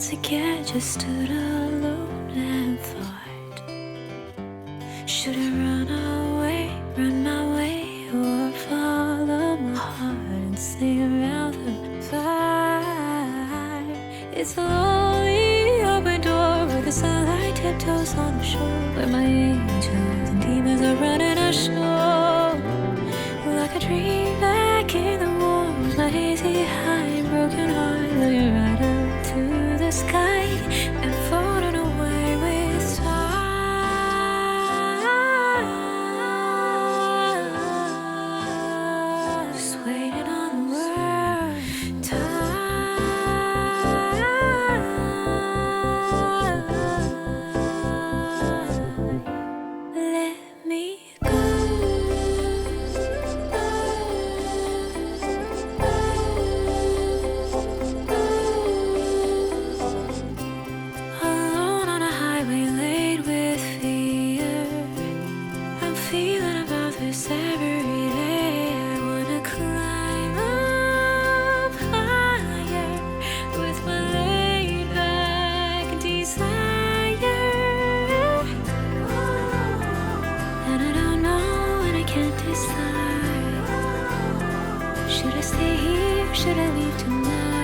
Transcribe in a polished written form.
once again just stood alone and thought, should I run away, run my way, or follow my heart and stay around the fire? It's a lonely open door where the sunlight tiptoes on the shore, where my angels and demons are running ashore. Like a dream back in the woods, my hazy high and broken heart looking right up to the sky and floating away with time. Just waiting on the word time. Let me go. Alone on a highway laid with fear, I'm feeling about this every day. I wanna climb up higher with my laid back desire. And I don't know and I can't decide. Should I stay here? Should I leave tonight?